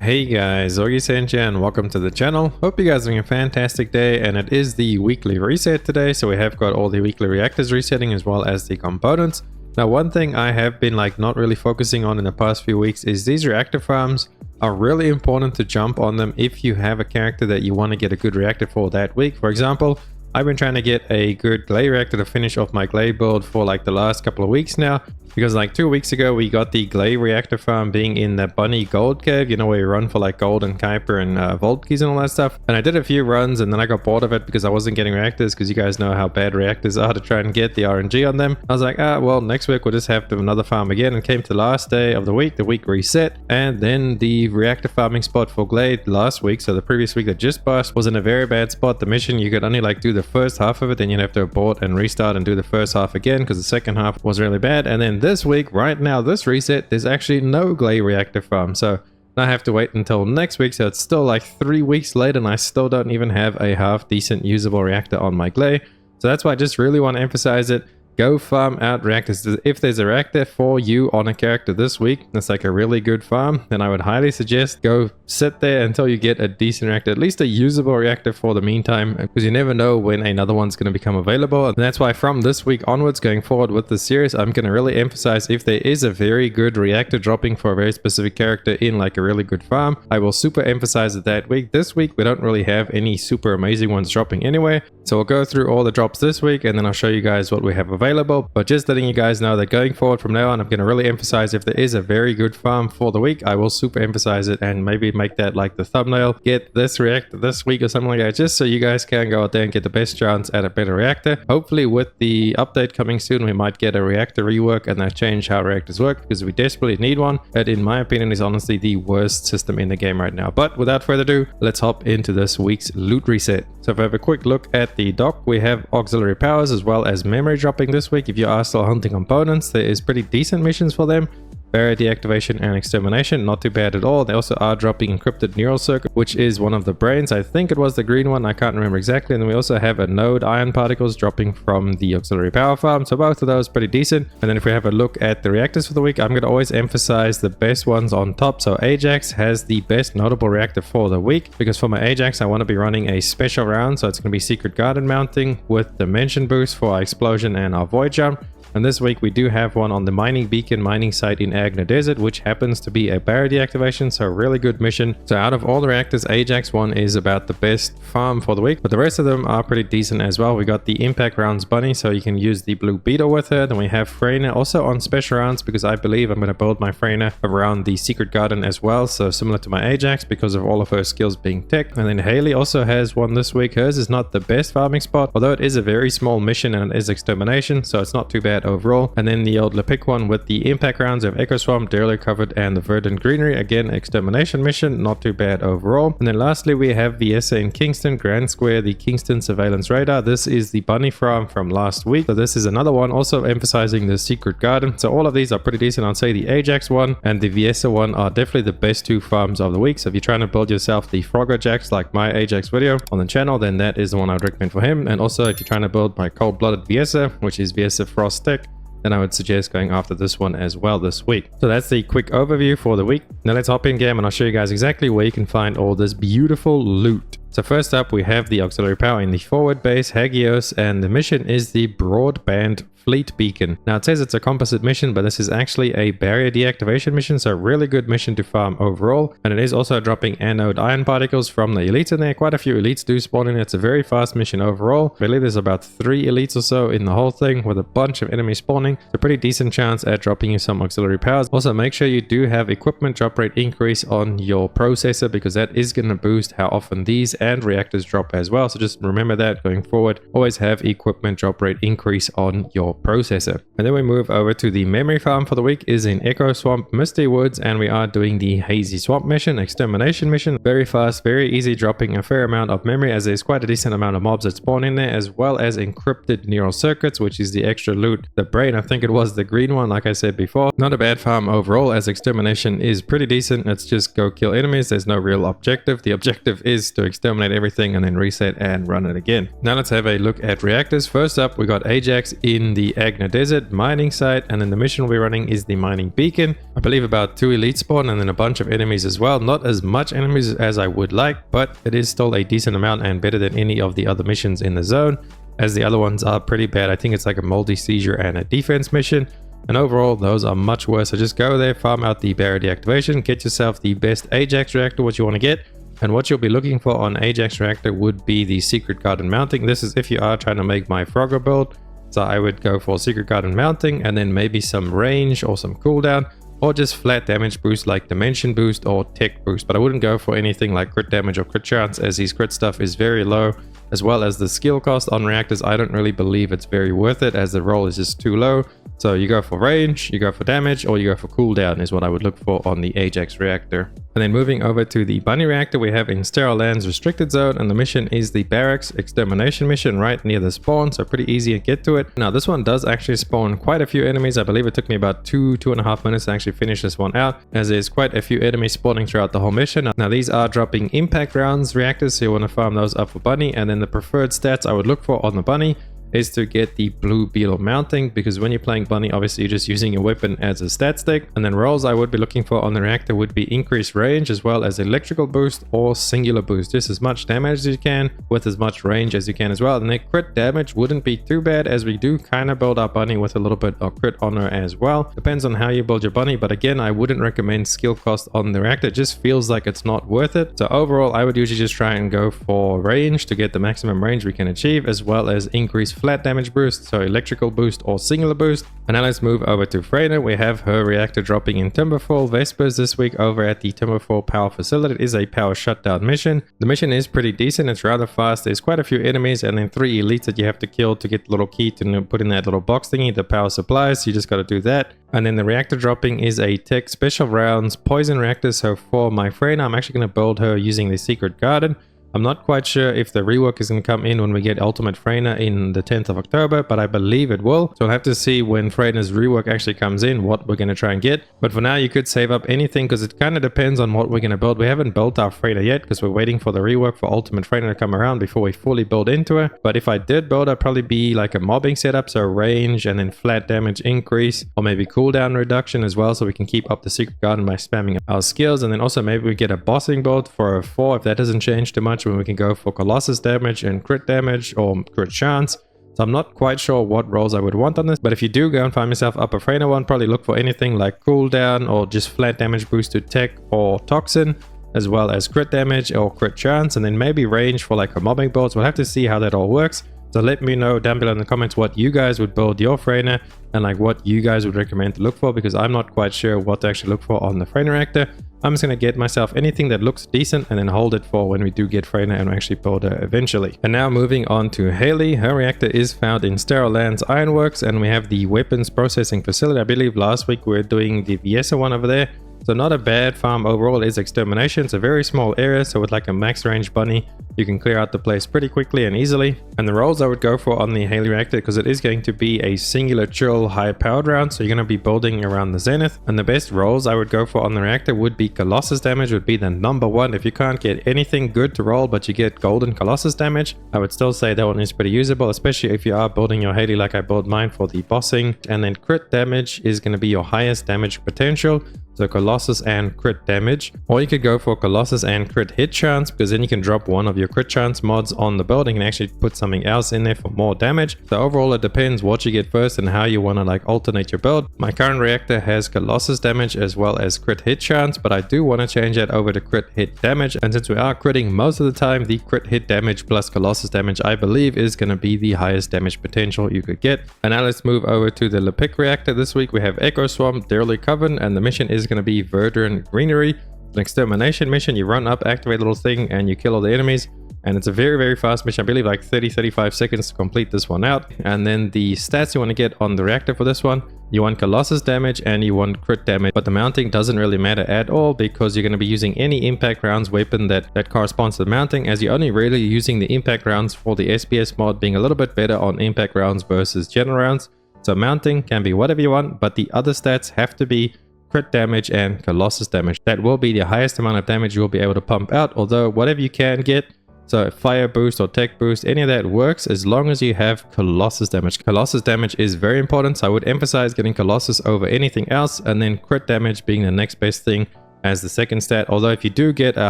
Hey guys, Augiesaint here and welcome to the channel. Hope you guys are having a fantastic day, and it is the weekly reset today, so we have got all the weekly reactors resetting as well as the components. Now one thing I have been not really focusing on in the past few weeks is these reactor farms are really important to jump on them if you have a character that you want to get a good reactor for that week. For example, I've been trying to get a good Glade reactor to finish off my Glade build for the last couple of weeks now. Because 2 weeks ago we got the Glade reactor farm being in the Bunny Gold Cave, you know, where you run for Gold and Kuiper and Vault keys and all that stuff. And I did a few runs and then I got bored of it because I wasn't getting reactors, because you guys know how bad reactors are to try and get the RNG on them. I was like, well, next week we'll just have to have another farm again, and came to the last day of the week reset, and then the reactor farming spot for Glade last week, so the previous week that just passed, was in a very bad spot. The mission, you could only do the first half of it, then you'd have to abort and restart and do the first half again because the second half was really bad. And then this week, right now, this reset, there's actually no Glade reactor farm, so I have to wait until next week. So it's still 3 weeks later and I still don't even have a half decent usable reactor on my Glade. So that's why I just really want to emphasize it. Go farm out reactors. If there's a reactor for you on a character this week that's a really good farm, then I would highly suggest go sit there until you get a decent reactor, at least a usable reactor for the meantime, because you never know when another one's going to become available. And that's why from this week onwards, going forward with the series, I'm going to really emphasize if there is a very good reactor dropping for a very specific character in a really good farm, I will super emphasize it that week. This week we don't really have any super amazing ones dropping anyway, so we'll go through all the drops this week and then I'll show you guys what we have available. But just letting you guys know that going forward from now on, I'm going to really emphasize if there is a very good farm for the week, I will super emphasize it and maybe make that the thumbnail, get this reactor this week or something like that, just so you guys can go out there and get the best chance at a better reactor. Hopefully with the update coming soon, we might get a reactor rework and that change how reactors work, because we desperately need one. That, in my opinion, is honestly the worst system in the game right now. But without further ado, let's hop into this week's loot reset. So if we have a quick look at the dock, we have auxiliary powers as well as memory dropping this week. If you are still hunting components, there is pretty decent missions for them. Barrier deactivation and extermination, not too bad at all. They also are dropping encrypted neural circuit, which is one of the brains. I think it was the green one, I can't remember exactly. And then we also have a node ion particles dropping from the auxiliary power farm, so both of those pretty decent. And then if we have a look at the reactors for the week, I'm going to always emphasize the best ones on top. So Ajax has the best notable reactor for the week, because for my Ajax I want to be running a special round, so it's going to be secret garden mounting with dimension boost for our explosion and our void jump. And this week we do have one on the mining beacon mining site in Agna Desert, which happens to be a barrier deactivation, so a really good mission. So out of all the reactors, Ajax one is about the best farm for the week, but the rest of them are pretty decent as well. We got the impact rounds bunny, so you can use the blue beetle with her. Then we have Freyna also on special rounds, because I believe I'm going to build my Freyna around the secret garden as well, so similar to my Ajax because of all of her skills being tech. And then Hailey also has one this week. Hers is not the best farming spot, although it is a very small mission and it is extermination, so it's not too bad overall. And then the old Lepic one with the impact rounds of Echo Swamp, Derelict Covered, and the Verdant Greenery, again extermination mission, not too bad overall. And then lastly we have Viessa in Kingston, Grand Square, the Kingston Surveillance Radar. This is the bunny farm from last week, so this is another one also emphasizing the secret garden. So all of these are pretty decent. I'd say the Ajax one and the Viessa one are definitely the best two farms of the week. So if you're trying to build yourself the Frog Ajax like my Ajax video on the channel, then that is the one I would recommend for him. And also if you're trying to build my cold-blooded Viessa, which is Viessa Frost Tech, then I would suggest going after this one as well this week. So that's the quick overview for the week. Now let's hop in game and I'll show you guys exactly where you can find all this beautiful loot. So first up we have the auxiliary power in the forward base, Hagios, and the mission is the broadband fleet beacon. Now it says it's a composite mission, but this is actually a barrier deactivation mission, so a really good mission to farm overall. And it is also dropping anode ion particles from the elites in there. Quite a few elites do spawn in it. It's a very fast mission overall. I believe there's about 3 elites or so in the whole thing, with a bunch of enemies spawning. It's a pretty decent chance at dropping you some auxiliary powers. Also make sure you do have equipment drop rate increase on your processor, because that is going to boost how often these and reactors drop as well. So just remember that going forward. Always have equipment drop rate increase on your processor. And then we move over to the memory farm for the week is in Echo Swamp, Misty Woods, and we are doing the Hazy Swamp mission, extermination mission. Very fast, very easy, dropping a fair amount of memory, as there's quite a decent amount of mobs that spawn in there, as well as encrypted neural circuits, which is the extra loot. The brain, I think it was the green one, like I said before. Not a bad farm overall, as extermination is pretty decent. It's just go kill enemies. There's no real objective. The objective is to exterminate everything and then reset and run it again. Now let's have a look at reactors. First up, we got Ajax in the the Agna Desert mining site, and then the mission we're running is the mining beacon. I believe about 2 elite spawn and then a bunch of enemies as well. Not as much enemies as I would like, but it is still a decent amount and better than any of the other missions in the zone, as the other ones are pretty bad. I think it's like a multi seizure and a defense mission, and overall those are much worse. So just go there, farm out the barrier deactivation, get yourself the best Ajax reactor, what you want to get. And what you'll be looking for on Ajax Reactor would be the Secret Garden mounting. This is if you are trying to make my Frogger build. So I would go for Secret Garden mounting and then maybe some range or some cooldown, or just flat damage boost like Dimension boost or Tech boost. But I wouldn't go for anything like crit damage or crit chance, as his crit stuff is very low, as well as the skill cost on reactors. I don't really believe it's very worth it, as the roll is just too low. So you go for range, you go for damage, or you go for cooldown is what I would look for on the Ajax reactor. And then moving over to the bunny reactor, we have in Sterile Lands restricted zone, and the mission is the barracks extermination mission right near the spawn, so pretty easy to get to it. Now this one does actually spawn quite a few enemies. I believe it took me about 2.5 minutes to actually finish this one out, as there's quite a few enemies spawning throughout the whole mission. Now these are dropping impact rounds reactors, so you want to farm those up for bunny. And then the preferred stats I would look for on the bunny is to get the blue beetle mounting, because when you're playing bunny, obviously you're just using your weapon as a stat stick. And then rolls I would be looking for on the reactor would be increased range, as well as electrical boost or singular boost, just as much damage as you can with as much range as you can as well. And the crit damage wouldn't be too bad, as we do kind of build our bunny with a little bit of crit honor as well. Depends on how you build your bunny, but again, I wouldn't recommend skill cost on the reactor. It just feels like it's not worth it. So overall, I would usually just try and go for range to get the maximum range we can achieve, as well as increase flat damage boost, so electrical boost or singular boost. And now let's move over to Freyna. We have her reactor dropping in Timberfall Vespers this week over at the Timberfall Power Facility. It is a power shutdown mission. The mission is pretty decent. It's rather fast. There's quite a few enemies and then 3 elites that you have to kill to get the little key to put in that little box thingy, the power supplies. You just got to do that. And then the reactor dropping is a tech special rounds poison reactor. So for my Freyna, I'm actually going to build her using the Secret Garden. I'm not quite sure if the rework is going to come in when we get Ultimate Freyna in the 10th of October, but I believe it will. So we'll have to see when Freyna's rework actually comes in, what we're going to try and get. But for now, you could save up anything, because it kind of depends on what we're going to build. We haven't built our Freyna yet, because we're waiting for the rework for Ultimate Freyna to come around before we fully build into her. But if I did build, I'd probably be like a mobbing setup, so range and then flat damage increase, or maybe cooldown reduction as well, so we can keep up the Secret Garden by spamming our skills. And then also maybe we get a bossing build for a 4 if that doesn't change too much, when we can go for Colossus damage and crit damage or crit chance. So I'm not quite sure what roles I would want on this, but if you do go and find yourself up a Freyna one, probably look for anything like cooldown or just flat damage boost to tech or toxin, as well as crit damage or crit chance, and then maybe range for like a mobbing build. So we'll have to see how that all works. So let me know down below in the comments what you guys would build your Freyna, and like what you guys would recommend to look for, because I'm not quite sure what to actually look for on the Freyna reactor. I'm just going to get myself anything that looks decent and then hold it for when we do get Freyna and we actually build her eventually. And now moving on to Hailey. Her reactor is found in Sterile Lands Ironworks, and we have the weapons processing facility. I believe last week we were doing the Viessa one over there. So not a bad farm overall. It is extermination. It's a very small area, so with like a max range bunny, you can clear out the place pretty quickly and easily. And the roles I would go for on the Hailey reactor, because it is going to be a singular chill high powered round, so you're going to be building around the zenith. And the best roles I would go for on the reactor would be Colossus damage would be the #1. If you can't get anything good to roll but you get golden Colossus damage, I would still say that one is pretty usable, especially if you are building your Hailey like I built mine for the bossing. And then crit damage is going to be your highest damage potential, so Colossus and crit damage. Or you could go for Colossus and crit hit chance, because then you can drop one of your crit chance mods on the building and actually put something else in there for more damage. So overall it depends what you get first and how you want to like alternate your build. My current reactor has Colossus damage as well as crit hit chance, but I do want to change that over to crit hit damage. And since we are critting most of the time, the crit hit damage plus Colossus damage I believe is going to be the highest damage potential you could get. And now let's move over to the Lepic reactor. This week we have Echo Swamp, Dearly Coven, and the mission is going to be Verdant Greenery. An extermination mission. You run up, activate a little thing, and you kill all the enemies. And it's a very, very fast mission. I believe like 30-35 seconds to complete this one out. And then the stats you want to get on the reactor for this one, you want Colossus damage and you want crit damage. But the mounting doesn't really matter at all, because you're going to be using any impact rounds weapon that corresponds to the mounting, as you're only really using the impact rounds for the SPS mod being a little bit better on impact rounds versus general rounds. So mounting can be whatever you want, but the other stats have to be crit damage and Colossus damage. That will be the highest amount of damage you will be able to pump out, although whatever you can get, So fire boost or tech boost, any of that works as long as you have Colossus damage. Colossus damage is very important, so I would emphasize getting Colossus over anything else, and then crit damage being the next best thing as the second stat. Although if you do get a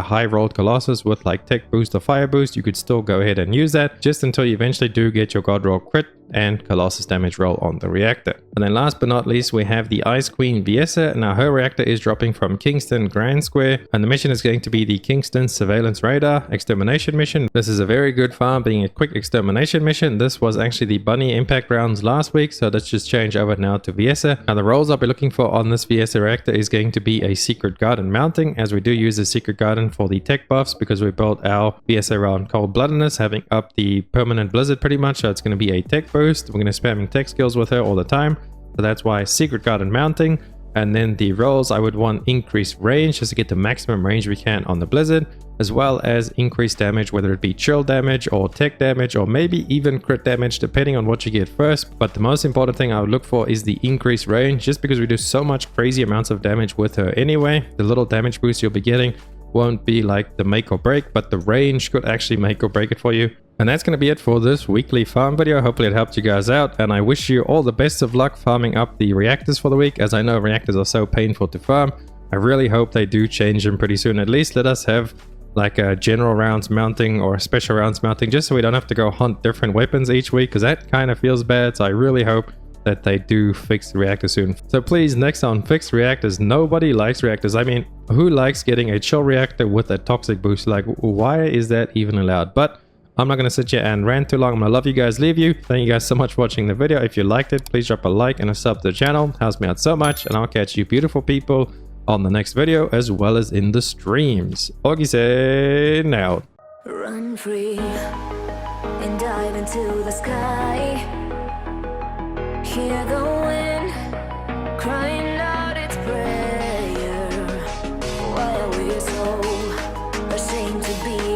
high rolled Colossus with like tech boost or fire boost, you could still go ahead and use that just until you eventually do get your god roll crit and Colossus damage roll on the reactor. And then last but not least, we have the Ice Queen Viessa. Now her reactor is dropping from Kingston Grand Square, and the mission is going to be the Kingston Surveillance Radar Extermination mission. This is a very good farm, being a quick extermination mission. This was actually the bunny impact rounds last week, so let's just change over now to Viessa. Now the roles I'll be looking for on this Viessa reactor is going to be a secret garden mounting, as we do use a secret garden for the tech buffs because we built our Viessa around cold-bloodedness, having up the permanent blizzard pretty much, so it's going to be a tech boost. We're going to spamming tech skills with her all the time, so that's why secret garden mounting. And then the rolls, I would want increased range just to get the maximum range we can on the blizzard, as well as increased damage, whether it be chill damage or tech damage or maybe even crit damage depending on what you get first. But the most important thing I would look for is the increased range, just because we do so much crazy amounts of damage with her anyway. The little damage boost you'll be getting won't be like the make or break, but the range could actually make or break it for you. And that's going to be it for this weekly farm video. Hopefully it helped you guys out, and I wish you all the best of luck farming up the reactors for the week, as I know reactors are so painful to farm. I really hope they do change them pretty soon. At least let us have like a general rounds mounting or a special rounds mounting, just so we don't have to go hunt different weapons each week, because that kind of feels bad. So I really hope that they do fix the reactor soon. So please, next on fix reactors. Nobody likes reactors. I mean, who likes getting a chill reactor with a toxic boost? Like, why is that even allowed? But I'm not going to sit here and rant too long. I'm going to love you guys, leave you. Thank you guys so much for watching the video. If you liked it, please drop a like and a sub to the channel. It helps me out so much, and I'll catch you beautiful people on the next video, as well as in the streams. Augiesaint out. Run free and dive into the sky. Hear the wind crying out its prayer. Why are we so ashamed to be